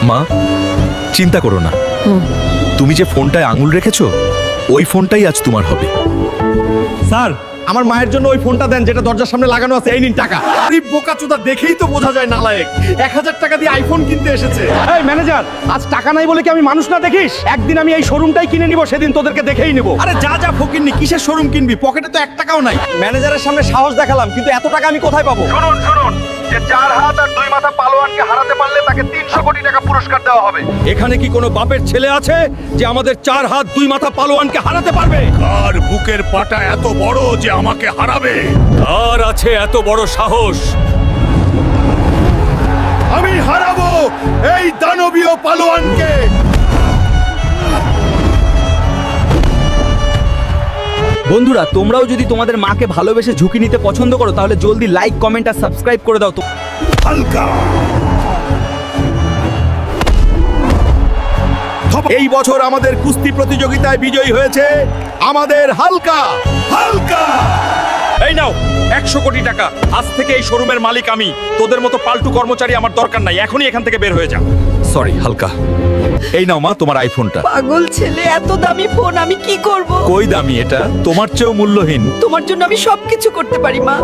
মা চিন্তা করো না, তুমি যে ফোনটায় আঙুল রেখেছো ওই ফোনটাই আজ তোমার হবে। স্যার, আমার মায়ের জন্য ওই ফোনটা দেন যেটা দরজার সামনে লাগানো আছে। এই নিন টাকা। এই বোকাচোদা দেখেই তো বোঝা যায় নালায়েক। 1000 টাকা দিয়ে আইফোন কিনতে এসেছে। এই ম্যানেজার, আজ টাকা নাই বলে কি আমি মানুষ না দেখিস? একদিন আমি এই শোরুমটাই কিনে নিব, সেদিন তোদেরকে দেখেই নিব। আরে যা যা ফকিরনি, কিসের শোরুম কিনবি? পকেটে তো 1 টাকাও নাই। ম্যানেজারের সামনে সাহস দেখালাম, কিন্তু এত টাকা আমি কোথায় পাবো? শুনুন শুনুন, যে 4 হাত আর 2 মাথা পালোয়ানকে হারাতে পারলে তাকে 300 কোটি টাকা পুরস্কার দেওয়া হবে। এখানে কি কোনো বাপের ছেলে আছে যে আমাদের 4 হাত 2 মাথা পালোয়ানকে হারাতে পারবে? আর বুকের পাটা এত বড় যে আমাকে হারাবে? আর আছে এত বড় সাহস? আমি হারাবো এই দানবীয় পালোয়ানকে। বন্ধুরা, তোমরাও যদি তোমাদের মাকে ভালোবেসে ঝুঁকি নিতে পছন্দ করো তাহলে জলদি লাইক, কমেন্ট আর সাবস্ক্রাইব করে দাও তো। হালকা এই বছর আমাদের কুস্তি প্রতিযোগিতায় বিজয়ী হয়েছে আমাদের হালকা। হালকা এই নাও 100 কোটি টাকা। আজ থেকে এই শোরুমের মালিক আমি। তোদের মতো পাল্টু কর্মচারী আমার দরকার নাই। এখনই এখান থেকে বের হয়ে যা। সরি হালকা, এই নাও মা তোমার আইফোনটা। পাগল ছেলে, এত দামি ফোন আমি কি করব? কই দামি এটা, তোমার চেয়েও মূল্যহীন। তোমার জন্য আমি সবকিছু করতে পারি মা।